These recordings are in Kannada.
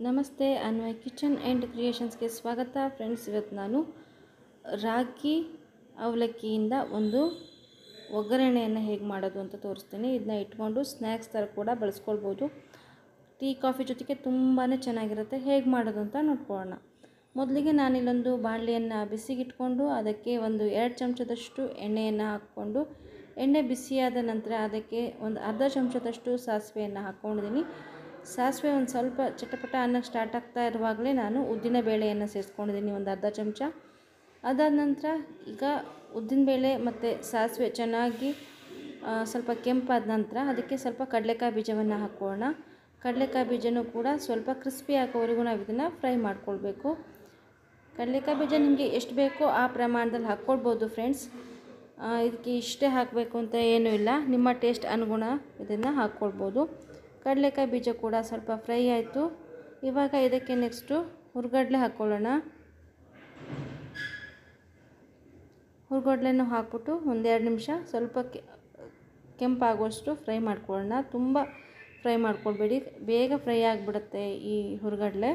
ನಮಸ್ತೆ ಅನ್ವಯ್ ಕಿಚನ್ ಆ್ಯಂಡ್ ಕ್ರಿಯೇಷನ್ಸ್ಗೆ ಸ್ವಾಗತ ಫ್ರೆಂಡ್ಸ್. ಇವತ್ತು ನಾನು ರಾಗಿ ಅವಲಕ್ಕಿಯಿಂದ ಒಂದು ಒಗ್ಗರಣೆಯನ್ನು ಹೇಗೆ ಮಾಡೋದು ಅಂತ ತೋರಿಸ್ತೀನಿ. ಇದನ್ನ ಇಟ್ಕೊಂಡು ಸ್ನ್ಯಾಕ್ಸ್ ಥರ ಕೂಡ ಬಳಸ್ಕೊಳ್ಬೋದು. ಟೀ ಕಾಫಿ ಜೊತೆಗೆ ತುಂಬಾ ಚೆನ್ನಾಗಿರುತ್ತೆ. ಹೇಗೆ ಮಾಡೋದು ಅಂತ ನೋಡ್ಕೊಳ್ಳೋಣ. ಮೊದಲಿಗೆ ನಾನಿಲ್ಲೊಂದು ಬಾಣಲೆಯನ್ನು ಬಿಸಿಗಿಟ್ಕೊಂಡು ಅದಕ್ಕೆ ಒಂದು 2 ಚಮಚದಷ್ಟು ಎಣ್ಣೆಯನ್ನು ಹಾಕ್ಕೊಂಡು, ಎಣ್ಣೆ ಬಿಸಿಯಾದ ನಂತರ ಅದಕ್ಕೆ ಒಂದು ಅರ್ಧ ಚಮಚದಷ್ಟು ಸಾಸಿವೆಯನ್ನು ಹಾಕ್ಕೊಂಡಿದ್ದೀನಿ. ಸಾಸಿವೆ ಒಂದು ಸ್ವಲ್ಪ ಚಟಪಟ ಅನ್ನಕ್ಕೆ ಸ್ಟಾರ್ಟ್ ಆಗ್ತಾ ಇರುವಾಗಲೇ ನಾನು ಉದ್ದಿನ ಬೇಳೆಯನ್ನು ಸೇರಿಸ್ಕೊಂಡಿದ್ದೀನಿ, ಒಂದು ಅರ್ಧ ಚಮಚ. ಅದಾದ ನಂತರ ಈಗ ಉದ್ದಿನಬೇಳೆ ಮತ್ತು ಸಾಸಿವೆ ಚೆನ್ನಾಗಿ ಸ್ವಲ್ಪ ಕೆಂಪಾದ ನಂತರ ಅದಕ್ಕೆ ಸ್ವಲ್ಪ ಕಡಲೆಕಾಯಿ ಬೀಜವನ್ನು ಹಾಕ್ಕೊಳ್ಳೋಣ. ಕಡಲೆಕಾಯಿ ಬೀಜನೂ ಕೂಡ ಸ್ವಲ್ಪ ಕ್ರಿಸ್ಪಿ ಆಗೋವರೆಗೂ ನಾವು ಇದನ್ನು ಫ್ರೈ ಮಾಡ್ಕೊಳ್ಬೇಕು. ಕಡಲೆಕಾಯಿ ಬೀಜ ನಿಮಗೆ ಎಷ್ಟು ಬೇಕೋ ಆ ಪ್ರಮಾಣದಲ್ಲಿ ಹಾಕ್ಕೊಳ್ಬೋದು ಫ್ರೆಂಡ್ಸ್. ಇದಕ್ಕೆ ಇಷ್ಟೇ ಹಾಕಬೇಕು ಅಂತ ಏನೂ ಇಲ್ಲ, ನಿಮ್ಮ ಟೇಸ್ಟ್ ಅನುಗುಣ ಇದನ್ನು ಹಾಕ್ಕೊಳ್ಬೋದು. ಕಡಲೆಕಾಯಿ ಬೀಜ ಕೂಡ ಸ್ವಲ್ಪ ಫ್ರೈ ಆಯಿತು. ಇವಾಗ ಇದಕ್ಕೆ ನೆಕ್ಸ್ಟು ಹುರ್ಗಡ್ಲೆ ಹಾಕ್ಕೊಳ್ಳೋಣ. ಹುರ್ಗಡ್ಲೆನೂ ಹಾಕ್ಬಿಟ್ಟು ಒಂದು 2 ನಿಮಿಷ ಸ್ವಲ್ಪ ಕೆಂಪಾಗುವಷ್ಟು ಫ್ರೈ ಮಾಡ್ಕೊಳ್ಳೋಣ. ತುಂಬ ಫ್ರೈ ಮಾಡ್ಕೊಳ್ಬೇಡಿ, ಬೇಗ ಫ್ರೈ ಆಗಿಬಿಡುತ್ತೆ ಈ ಹುರ್ಗಡ್ಲೆ.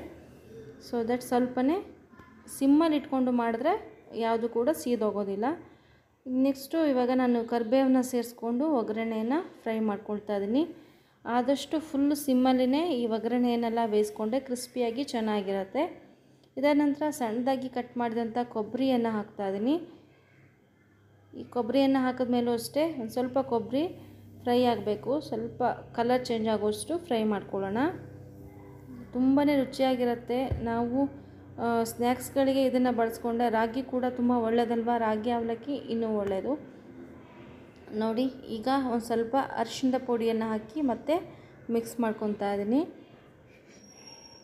ಸೊ ದಟ್ ಸ್ವಲ್ಪನೇ ಸಿಮ್ಮಲ್ಲಿ ಇಟ್ಕೊಂಡು ಮಾಡಿದ್ರೆ ಯಾವುದು ಕೂಡ ಸೀದೋಗೋದಿಲ್ಲ. ನೆಕ್ಸ್ಟು ಇವಾಗ ನಾನು ಕರಿಬೇವನ್ನ ಸೇರಿಸ್ಕೊಂಡು ಒಗ್ಗರಣೆಯನ್ನು ಫ್ರೈ ಮಾಡ್ಕೊಳ್ತಾ ಇದ್ದೀನಿ. ಆದಷ್ಟು ಫುಲ್ಲು ಸಿಮ್ಮಲ್ಲಿನೇ ಈ ಒಗ್ಗರಣೆಯನ್ನೆಲ್ಲ ಬೇಯಿಸ್ಕೊಂಡೆ ಕ್ರಿಸ್ಪಿಯಾಗಿ ಚೆನ್ನಾಗಿರುತ್ತೆ. ಇದಾದ ನಂತರ ಸಣ್ಣದಾಗಿ ಕಟ್ ಮಾಡಿದಂಥ ಕೊಬ್ಬರಿಯನ್ನು ಹಾಕ್ತಾಯಿದ್ದೀನಿ. ಈ ಕೊಬ್ಬರಿಯನ್ನು ಹಾಕಿದ್ಮೇಲೂ ಅಷ್ಟೇ ಒಂದು ಸ್ವಲ್ಪ ಕೊಬ್ಬರಿ ಫ್ರೈ ಆಗಬೇಕು, ಸ್ವಲ್ಪ ಕಲರ್ ಚೇಂಜ್ ಆಗೋಷ್ಟು ಫ್ರೈ ಮಾಡ್ಕೊಳ್ಳೋಣ. ತುಂಬಾ ರುಚಿಯಾಗಿರುತ್ತೆ. ನಾವು ಸ್ನ್ಯಾಕ್ಸ್ಗಳಿಗೆ ಇದನ್ನು ಬಳಸ್ಕೊಂಡೆ. ರಾಗಿ ಕೂಡ ತುಂಬ ಒಳ್ಳೆಯದಲ್ವ, ರಾಗಿ ಅವಲಕ್ಕಿ ಇನ್ನೂ ಒಳ್ಳೆಯದು. ನೋಡಿ, ಈಗ ಒಂದು ಸ್ವಲ್ಪ ಅರಿಶಿಣದ ಪುಡಿಯನ್ನು ಹಾಕಿ ಮತ್ತೆ ಮಿಕ್ಸ್ ಮಾಡ್ಕೊತಾ ಇದ್ದೀನಿ.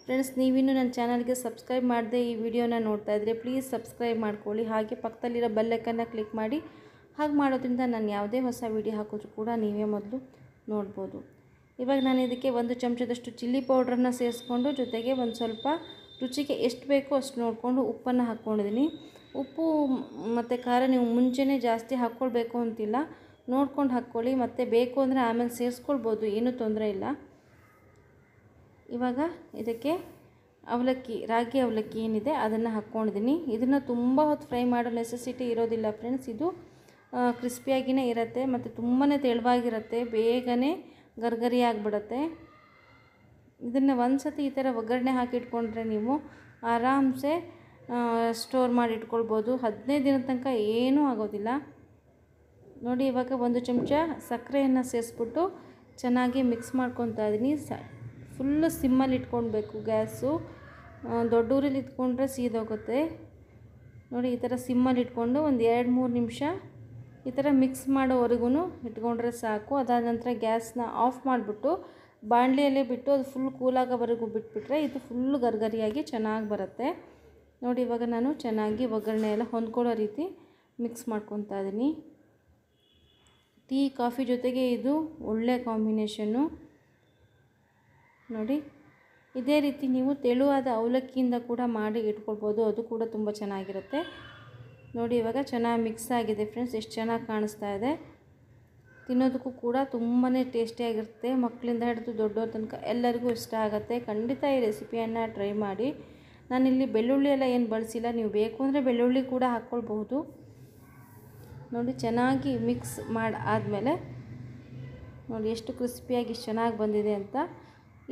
ಫ್ರೆಂಡ್ಸ್, ನೀವಿನ್ನೂ ನನ್ನ ಚಾನಲ್ಗೆ ಸಬ್ಸ್ಕ್ರೈಬ್ ಮಾಡದೆ ಈ ವಿಡಿಯೋನ ನೋಡ್ತಾ ಇದ್ದರೆ ಪ್ಲೀಸ್ ಸಬ್ಸ್ಕ್ರೈಬ್ ಮಾಡ್ಕೊಳ್ಳಿ. ಹಾಗೆ ಪಕ್ಕದಲ್ಲಿರೋ ಬೆಲ್ ಐಕನ್ನ ಕ್ಲಿಕ್ ಮಾಡಿ. ಹಾಗೆ ಮಾಡೋದ್ರಿಂದ ನಾನು ಯಾವುದೇ ಹೊಸ ವಿಡಿಯೋ ಹಾಕಿದ್ರೂ ಕೂಡ ನೀವೇ ಮೊದಲು ನೋಡ್ಬೋದು. ಇವಾಗ ನಾನು ಇದಕ್ಕೆ 1 ಚಮಚದಷ್ಟು ಚಿಲ್ಲಿ ಪೌಡ್ರನ್ನು ಸೇರಿಸ್ಕೊಂಡು, ಜೊತೆಗೆ ಒಂದು ಸ್ವಲ್ಪ ರುಚಿಗೆ ಎಷ್ಟು ಬೇಕೋ ಅಷ್ಟು ನೋಡಿಕೊಂಡು ಉಪ್ಪನ್ನು ಹಾಕ್ಕೊಂಡಿದ್ದೀನಿ. ಉಪ್ಪು ಮತ್ತು ಖಾರ ನೀವು ಮುಂಚೆನೇ ಜಾಸ್ತಿ ಹಾಕ್ಕೊಳ್ಬೇಕು ಅಂತಿಲ್ಲ, ನೋಡ್ಕೊಂಡು ಹಾಕ್ಕೊಳ್ಳಿ. ಮತ್ತು ಬೇಕು ಅಂದರೆ ಆಮೇಲೆ ಸೇರಿಸ್ಕೊಳ್ಬೋದು, ಏನೂ ತೊಂದರೆ ಇಲ್ಲ. ಇವಾಗ ಇದಕ್ಕೆ ಅವಲಕ್ಕಿ, ರಾಗಿ ಅವಲಕ್ಕಿ ಏನಿದೆ ಅದನ್ನು ಹಾಕ್ಕೊಂಡಿದ್ದೀನಿ. ಇದನ್ನು ತುಂಬ ಹೊತ್ತು ಫ್ರೈ ಮಾಡೋ ನೆಸೆಸಿಟಿ ಇರೋದಿಲ್ಲ ಫ್ರೆಂಡ್ಸ್. ಇದು ಕ್ರಿಸ್ಪಿಯಾಗಿಯೇ ಇರುತ್ತೆ ಮತ್ತು ತುಂಬಾ ತೆಳುವಾಗಿರುತ್ತೆ, ಬೇಗನೆ ಗರ್ಗರಿ ಆಗಿಬಿಡುತ್ತೆ. ಇದನ್ನು ಒಂದು ಸತಿ ಈ ಥರ ಒಗ್ಗರಣೆ ಹಾಕಿಟ್ಕೊಂಡ್ರೆ ನೀವು ಆರಾಮ್ಸೆ ಸ್ಟೋರ್ ಮಾಡಿ ಇಟ್ಕೊಳ್ಬೋದು. 15 ದಿನದ ತನಕ ಏನೂ ಆಗೋದಿಲ್ಲ. ನೋಡಿ, ಇವಾಗ 1 ಚಮಚ ಸಕ್ಕರೆಯನ್ನು ಸೇರಿಸ್ಬಿಟ್ಟು ಚೆನ್ನಾಗಿ ಮಿಕ್ಸ್ ಮಾಡ್ಕೊತಾ ಇದ್ದೀನಿ. ಫುಲ್ಲು ಸಿಮ್ಮಲ್ಲಿ ಇಟ್ಕೊಳ್ಬೇಕು ಗ್ಯಾಸು. ದೊಡ್ಡ ಊರಲ್ಲಿ ಇಟ್ಕೊಂಡ್ರೆ ಸೀದೋಗುತ್ತೆ. ನೋಡಿ, ಈ ಥರ ಸಿಮ್ಮಲ್ಲಿ ಇಟ್ಕೊಂಡು ಒಂದು 2-3 ನಿಮಿಷ ಈ ಥರ ಮಿಕ್ಸ್ ಮಾಡೋವರೆಗೂ ಇಟ್ಕೊಂಡ್ರೆ ಸಾಕು. ಅದಾದ ನಂತರ ಗ್ಯಾಸ್ನ ಆಫ್ ಮಾಡಿಬಿಟ್ಟು ಬಾಣಲೆಯಲ್ಲೇ ಬಿಟ್ಟು ಅದು ಫುಲ್ ಕೂಲಾಗೋವರೆಗೂ ಬಿಟ್ಬಿಟ್ರೆ ಇದು ಫುಲ್ಲು ಗರ್ಗರಿಯಾಗಿ ಚೆನ್ನಾಗಿ ಬರುತ್ತೆ. ನೋಡಿ, ಇವಾಗ ನಾನು ಚೆನ್ನಾಗಿ ಒಗ್ಗರಣೆ ಎಲ್ಲ ಹೊಂದ್ಕೊಳ್ಳೋ ರೀತಿ ಮಿಕ್ಸ್ ಮಾಡ್ಕೊತಾ ಇದ್ದೀನಿ. ಟೀ ಕಾಫಿ ಜೊತೆಗೆ ಇದು ಒಳ್ಳೆ ಕಾಂಬಿನೇಷನ್ನು. ನೋಡಿ, ಇದೇ ರೀತಿ ನೀವು ತೆಳುವಾದ ಅವಲಕ್ಕಿಯಿಂದ ಕೂಡ ಮಾಡಿ ಇಟ್ಕೊಳ್ಬೋದು, ಅದು ಕೂಡ ತುಂಬ ಚೆನ್ನಾಗಿರುತ್ತೆ. ನೋಡಿ, ಇವಾಗ ಚೆನ್ನಾಗಿ ಮಿಕ್ಸ್ ಆಗಿದೆ ಫ್ರೆಂಡ್ಸ್. ಎಷ್ಟು ಚೆನ್ನಾಗಿ ಕಾಣಿಸ್ತಾ ಇದೆ. ತಿನ್ನೋದಕ್ಕೂ ಕೂಡ ತುಂಬಾ ಟೇಸ್ಟಿಯಾಗಿರುತ್ತೆ. ಮಕ್ಕಳಿಂದ ಹಿಡಿದು ದೊಡ್ಡವ್ರ ತನಕ ಎಲ್ಲರಿಗೂ ಇಷ್ಟ ಆಗುತ್ತೆ. ಖಂಡಿತ ಈ ರೆಸಿಪಿಯನ್ನು ಟ್ರೈ ಮಾಡಿ. ನಾನಿಲ್ಲಿ ಬೆಳ್ಳುಳ್ಳಿ ಎಲ್ಲ ಏನು ಬಳಸಿಲ್ಲ, ನೀವು ಬೇಕು ಅಂದರೆ ಬೆಳ್ಳುಳ್ಳಿ ಕೂಡ ಹಾಕ್ಕೊಳ್ಬಹುದು. ನೋಡಿ, ಚೆನ್ನಾಗಿ ಮಿಕ್ಸ್ ಮಾಡಿ ಆದಮೇಲೆ ನೋಡಿ ಎಷ್ಟು ಕ್ರಿಸ್ಪಿಯಾಗಿ ಎಷ್ಟು ಚೆನ್ನಾಗಿ ಬಂದಿದೆ ಅಂತ.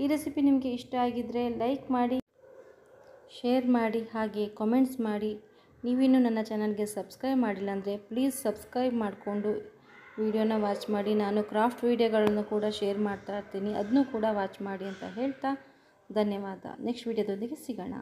ಈ ರೆಸಿಪಿ ನಿಮಗೆ ಇಷ್ಟ ಆಗಿದ್ದರೆ ಲೈಕ್ ಮಾಡಿ, ಶೇರ್ ಮಾಡಿ, ಹಾಗೆ ಕಾಮೆಂಟ್ಸ್ ಮಾಡಿ. ನೀವಿನ್ನೂ ನನ್ನ ಚಾನಲ್ಗೆ ಸಬ್ಸ್ಕ್ರೈಬ್ ಮಾಡಿಲ್ಲ ಅಂದರೆ ಪ್ಲೀಸ್ ಸಬ್ಸ್ಕ್ರೈಬ್ ಮಾಡಿಕೊಂಡು ವಿಡಿಯೋನ ವಾಚ್ ಮಾಡಿ. ನಾನು ಕ್ರಾಫ್ಟ್ ವಿಡಿಯೋಗಳನ್ನು ಕೂಡ ಶೇರ್ ಮಾಡ್ತಾ ಇರ್ತೀನಿ, ಅದನ್ನೂ ಕೂಡ ವಾಚ್ ಮಾಡಿ ಅಂತ ಹೇಳ್ತಾ ಧನ್ಯವಾದ. ನೆಕ್ಸ್ಟ್ ವಿಡಿಯೋದೊಂದಿಗೆ ಸಿಗೋಣ.